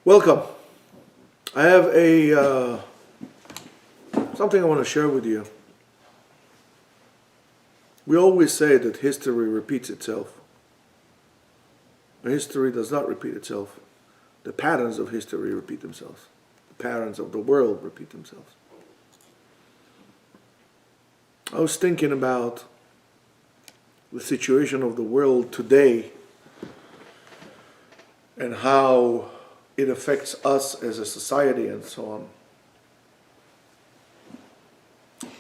Welcome. I have something I want to share with you. We always say that history repeats itself. But history does not repeat itself. The patterns of history repeat themselves. The patterns of the world repeat themselves. I was thinking about the situation of the world today and how it affects us as a society and so on.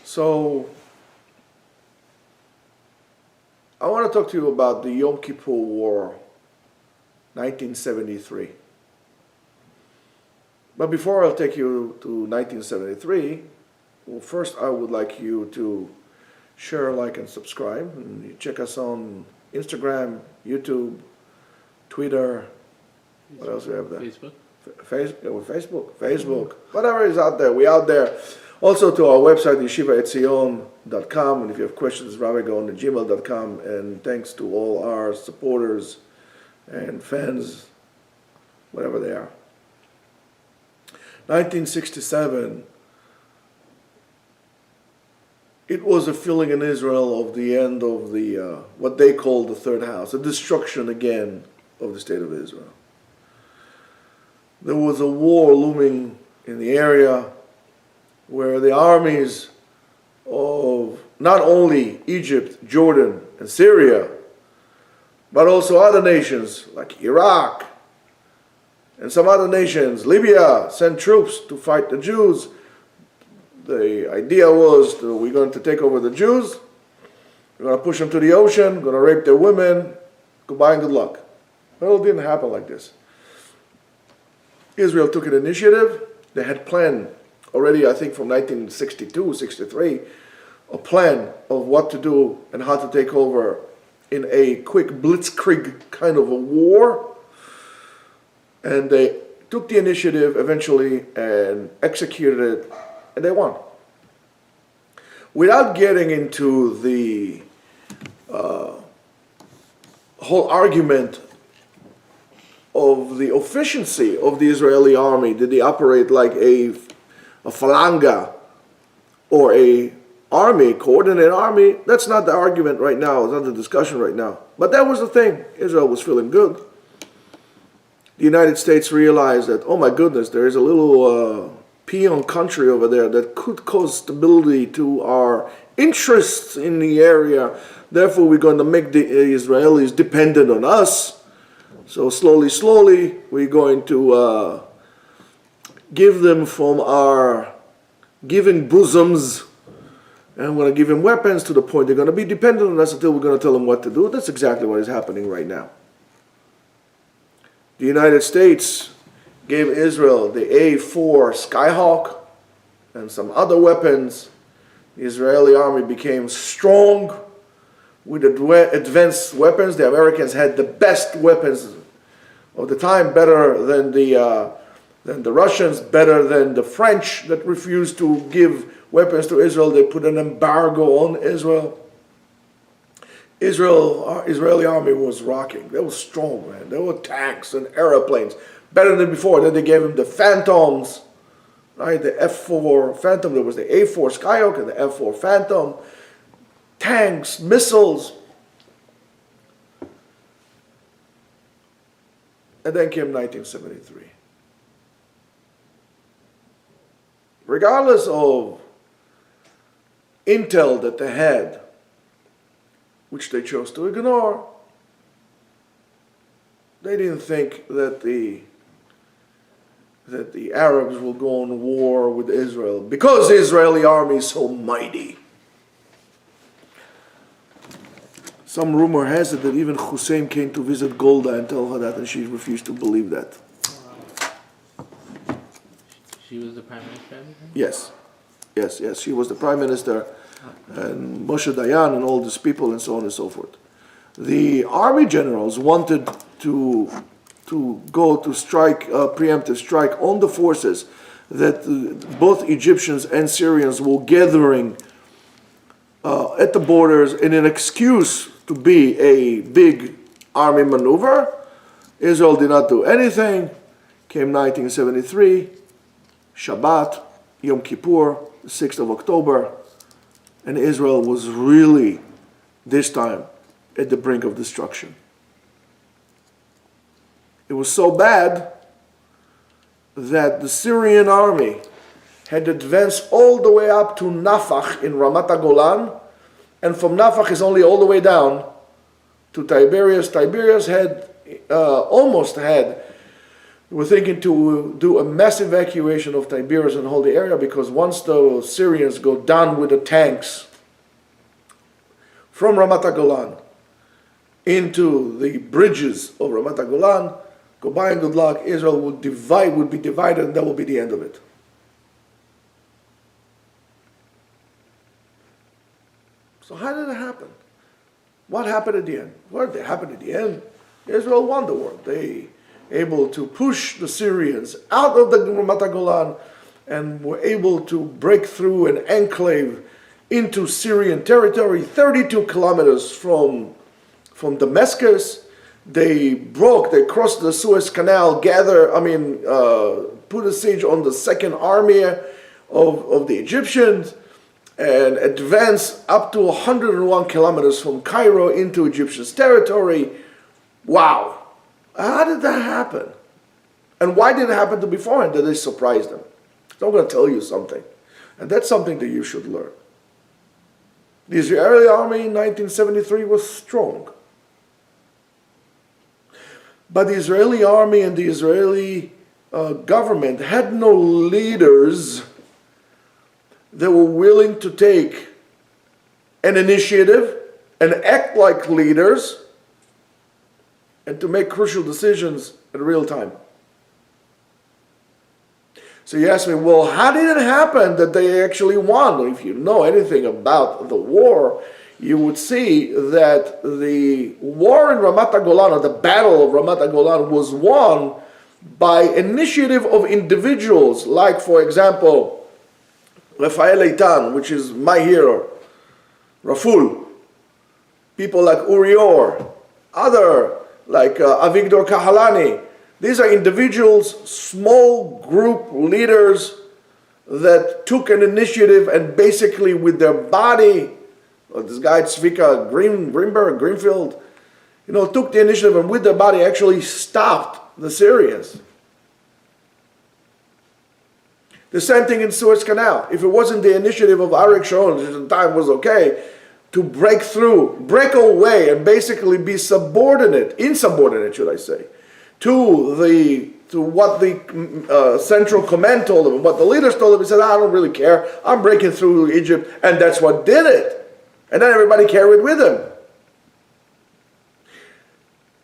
So, I want to talk to you about the Yom Kippur War, 1973. But before I'll take you to 1973, well, first I would like you to share, like, and subscribe. And you check us on Instagram, YouTube, Twitter. What else do we have there? Facebook. Facebook. Whatever is out there, we out there. Also to our website, yeshivaetzion.com. And if you have questions, Rav Gaon at gmail.com. And thanks to all our supporters and fans, whatever they are. 1967, it was a feeling in Israel of the end of the, what they called the third house, the destruction again of the state of Israel. There was a war looming in the area where the armies of not only Egypt, Jordan, and Syria, but also other nations like Iraq and some other nations, Libya, sent troops to fight the Jews. The idea was that we're going to take over the Jews, we're going to push them to the ocean, we're going to rape their women, goodbye and good luck. Well, it didn't happen like this. Israel took an initiative. They had planned already, I think, from 1962, 63, a plan of what to do and how to take over in a quick blitzkrieg kind of a war. And they took the initiative eventually and executed it, and they won. Without getting into the whole argument of the efficiency of the Israeli army, did they operate like a falanga or a army, coordinated army? That's not the argument right now, it's not the discussion right now. But that was the thing. Israel was feeling good. The United States realized that, oh my goodness, there is a little peon country over there that could cause stability to our interests in the area. Therefore, we're going to make the Israelis dependent on us. So slowly, we're going to give them from our giving bosoms, and we're going to give them weapons to the point they're going to be dependent on us until we're going to tell them what to do. That's exactly what is happening right now. The United States gave Israel the A-4 Skyhawk and some other weapons. The Israeli army became strong with advanced weapons. The Americans had the best weapons of the time, better than the Russians, better than the French that refused to give weapons to Israel. They put an embargo on Israel. Israeli army was rocking. They were strong, man. There were tanks and airplanes, better than before. Then they gave them the Phantoms, right? The F-4 Phantom. There was the A-4 Skyhawk and the F-4 Phantom. Tanks, missiles. And then came 1973. Regardless of intel that they had, which they chose to ignore, they didn't think that the Arabs will go on war with Israel because the Israeli army is so mighty. Some rumor has it that even Hussein came to visit Golda and tell her that, and she refused to believe that. She was the prime minister? Yes. She was the prime minister, and Moshe Dayan and all these people and so on and so forth. The army generals wanted to go to strike, preemptive strike on the forces that both Egyptians and Syrians were gathering at the borders in an excuse to be a big army maneuver. Israel did not do anything, Came 1973, Shabbat, Yom Kippur, the 6th of October, and Israel was really, this time, at the brink of destruction. It was so bad that the Syrian army had advanced all the way up to Nafach in Ramat HaGolan, and from Nafach is only all the way down to Tiberias. Tiberias had we're thinking to do a mass evacuation of Tiberias and hold the area, because once the Syrians go down with the tanks from Ramat HaGolan into the bridges of Ramat HaGolan, goodbye and good luck, Israel would be divided, and that will be the end of it. So how did it happen? What happened at the end? What happened at the end? Israel won the war. They able to push the Syrians out of the Ramat HaGolan and were able to break through an enclave into Syrian territory, 32 kilometers from Damascus. They crossed the Suez Canal, put a siege on the second army of the Egyptians, and advanced up to 101 kilometers from Cairo into Egyptian territory. Wow. How did that happen? And why did it happen to beforehand? Did they surprise them? So I'm going to tell you something. And that's something that you should learn. The Israeli army in 1973 was strong. But the Israeli army and the Israeli government had no leaders that were willing to take an initiative and act like leaders and to make crucial decisions in real time. So you ask me, well, how did it happen that they actually won? If you know anything about the war, you would see that the war in Ramat HaGolan, or the battle of Ramat HaGolan, was won by initiative of individuals, like, for example, Rafael Eitan, which is my hero, Raful, people like Uri Or, other like Avigdor Kahalani. These are individuals, small group leaders that took an initiative and basically with their body, this guy Tzvika Greenfield, took the initiative and with their body actually stopped the Syrians. The same thing in Suez Canal. If it wasn't the initiative of Arik Sharon, which at the time was okay, to break through, break away, and basically be insubordinate, should I say, to what the Central Command told them, what the leaders told them. He said, I don't really care, I'm breaking through Egypt, and that's what did it. And then everybody carried with him.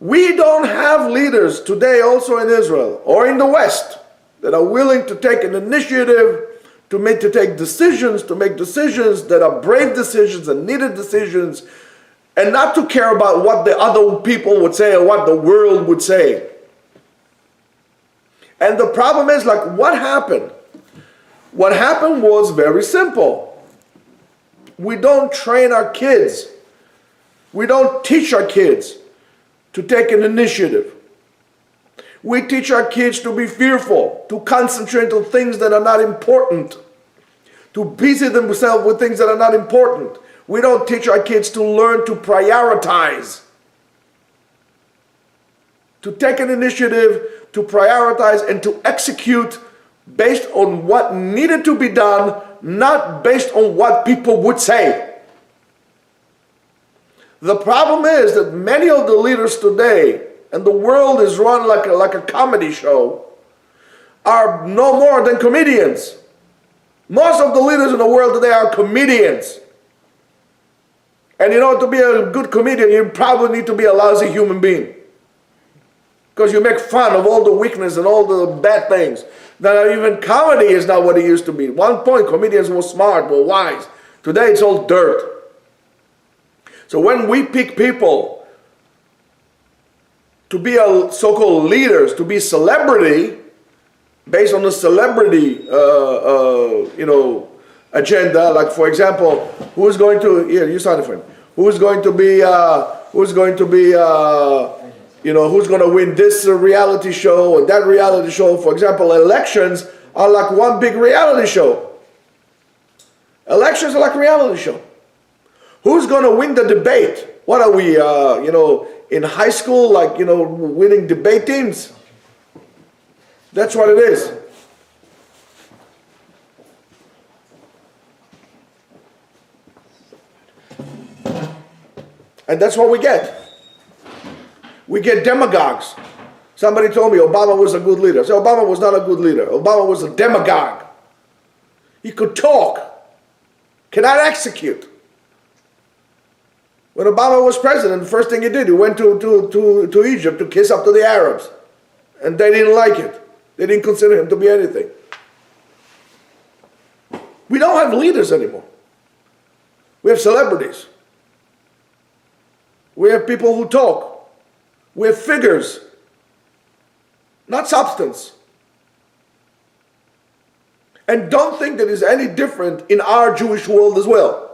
We don't have leaders today also in Israel or in the West that are willing to take an initiative to make decisions that are brave decisions and needed decisions, and not to care about what the other people would say or what the world would say. And the problem is, what happened? What happened was very simple. We don't train our kids. We don't teach our kids to take an initiative. We teach our kids to be fearful, to concentrate on things that are not important, to busy themselves with things that are not important. We don't teach our kids to learn to prioritize, to take an initiative, to prioritize and to execute based on what needed to be done, not based on what people would say. The problem is that many of the leaders today, and the world is run like a comedy show, are no more than comedians. Most of the leaders in the world today are comedians. And to be a good comedian, you probably need to be a lousy human being. Because you make fun of all the weakness and all the bad things. Now even comedy is not what it used to be. At one point, comedians were smart, were wise. Today it's all dirt. So when we pick people to be so-called leaders, to be celebrity, based on the celebrity, agenda, like for example, who's going to, you started for him, who's going to be who's going to win this reality show or that reality show. For example, elections are like one big reality show. Elections are like a reality show. Who's going to win the debate? What are we, in high school, like, winning debate teams? That's what it is. And that's what we get. We get demagogues. Somebody told me Obama was a good leader. I said Obama was not a good leader. Obama was a demagogue. He could talk, cannot execute. When Obama was president, the first thing he did, he went to Egypt to kiss up to the Arabs. And they didn't like it. They didn't consider him to be anything. We don't have leaders anymore. We have celebrities. We have people who talk. We have figures, not substance. And don't think that it's any different in our Jewish world as well.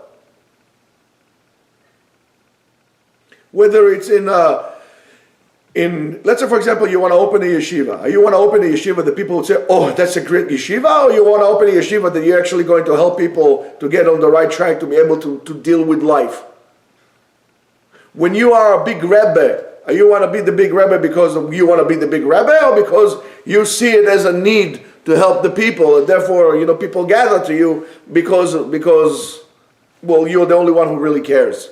Whether it's in let's say for example you want to open a yeshiva. You want to open a yeshiva that people would say, oh, that's a great yeshiva, or you want to open a yeshiva that you're actually going to help people to get on the right track to be able to deal with life. When you are a big Rebbe, you want to be the big Rebbe because you want to be the big Rebbe, or because you see it as a need to help the people, and therefore, people gather to you because well, you're the only one who really cares.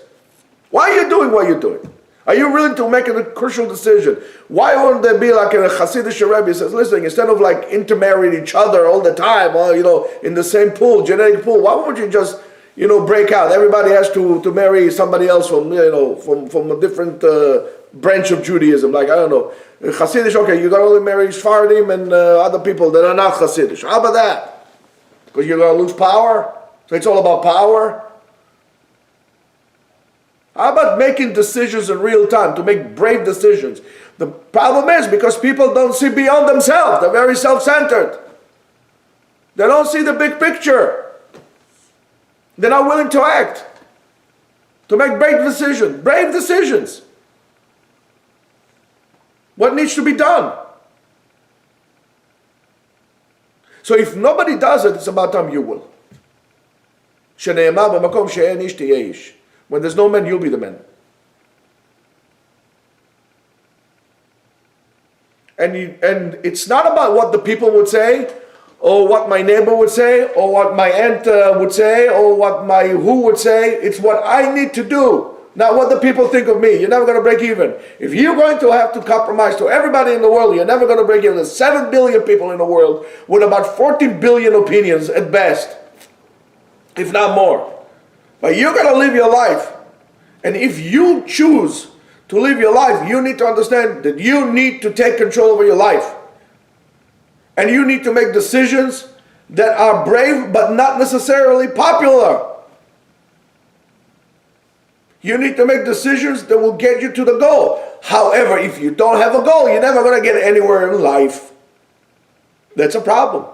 Why are you doing what you're doing? Are you willing to make a crucial decision? Why wouldn't there be like a Hasidic Rebbe says, listen, instead of like intermarrying each other all the time, or, in the same pool, genetic pool, why won't you just break out? Everybody has to marry somebody else from a different branch of Judaism. Like, I don't know, Hasidic, okay, you got to only marry Sfaradim and other people that are not Hasidic. How about that? Because you're going to lose power? So it's all about power? How about making decisions in real time, to make brave decisions? The problem is because people don't see beyond themselves. They're very self-centered. They don't see the big picture. They're not willing to act, to make brave decisions. Brave decisions. What needs to be done? So if nobody does it, it's about time you will. שנאמר במקום שאין איש תהיה איש. When there's no man, you'll be the man. And it's not about what the people would say, or what my neighbor would say, or what my aunt would say, or what my who would say. It's what I need to do, not what the people think of me. You're never going to break even. If you're going to have to compromise to everybody in the world, you're never going to break even. There's 7 billion people in the world with about 14 billion opinions at best, if not more. But you're going to live your life. And if you choose to live your life, you need to understand that you need to take control over your life. And you need to make decisions that are brave but not necessarily popular. You need to make decisions that will get you to the goal. However, if you don't have a goal, you're never going to get anywhere in life. That's a problem.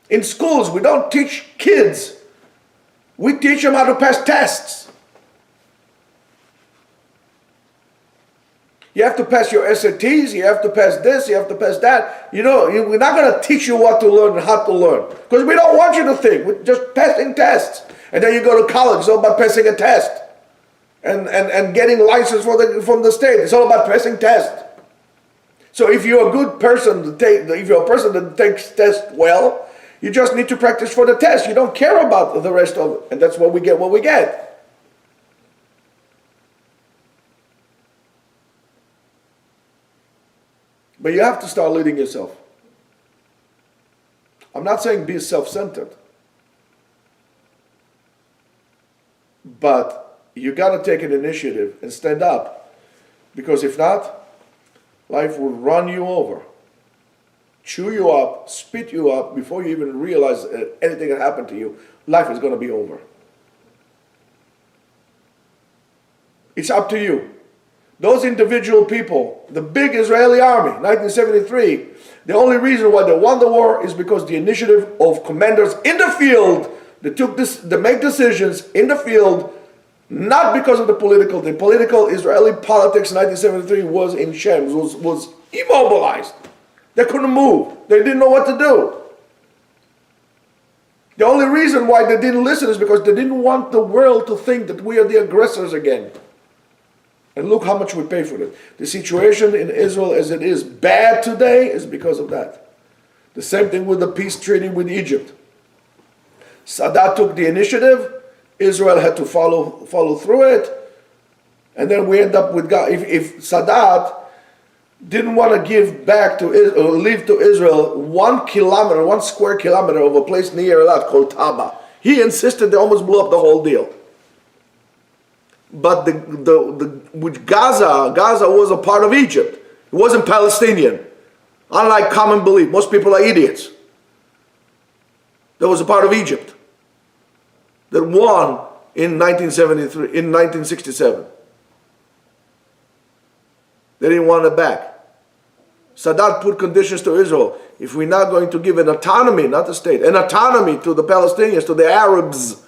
In schools, we don't teach kids. We teach them how to pass tests. You have to pass your SATs, you have to pass this, you have to pass that. We're not going to teach you what to learn and how to learn. Because we don't want you to think. We're just passing tests. And then you go to college, it's all about passing a test. And getting a license from the state. It's all about passing tests. So if you're a good person, if you're a person that takes tests well, you just need to practice for the test. You don't care about the rest of it. And that's what we get. But you have to start leading yourself. I'm not saying be self-centered. But you got to take an initiative and stand up. Because if not, life will run you over. Chew you up, spit you up, before you even realize anything that happened to you. Life is going to be over. It's up to you. Those individual people, the big Israeli army, 1973, the only reason why they won the war is because the initiative of commanders in the field, they make decisions in the field, Not because of the political Israeli politics in 1973 was in shambles, was immobilized. They couldn't move. They didn't know what to do. The only reason why they didn't listen is because they didn't want the world to think that we are the aggressors again. And look how much we pay for it. The situation in Israel as it is bad today is because of that. The same thing with the peace treaty with Egypt. Sadat took the initiative. Israel had to follow through it. And then we end up with God. If Sadat didn't want to give back to Israel, or leave to Israel 1 square kilometer of a place near Eilat called Taba, he insisted. They almost blew up the whole deal. But with Gaza was a part of Egypt. It wasn't Palestinian. Unlike common belief, most people are idiots. That was a part of Egypt that won in 1967. They didn't want it back. Sadat put conditions to Israel. If we're not going to give an autonomy, not a state, an autonomy to the Palestinians, to the Arabs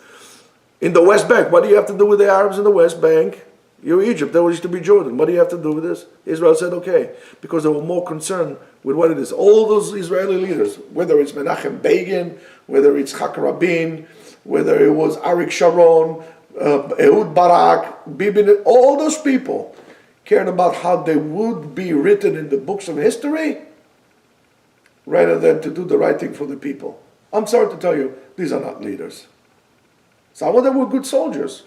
in the West Bank. What do you have to do with the Arabs in the West Bank? You're Egypt. That used to be Jordan. What do you have to do with this? Israel said, okay, because they were more concerned with what it is. All those Israeli leaders, whether it's Menachem Begin, whether it's Yitzhak Rabin, whether it was Arik Sharon, Ehud Barak, Bibi, all those people cared about how they would be written in the books of history rather than to do the right thing for the people. I'm sorry to tell you, these are not leaders. Some of them were good soldiers.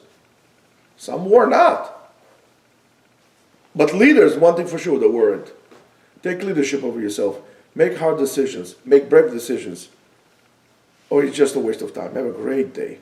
Some were not. But leaders, one thing for sure, they weren't. Take leadership over yourself. Make hard decisions. Make brave decisions. Or it's just a waste of time. Have a great day.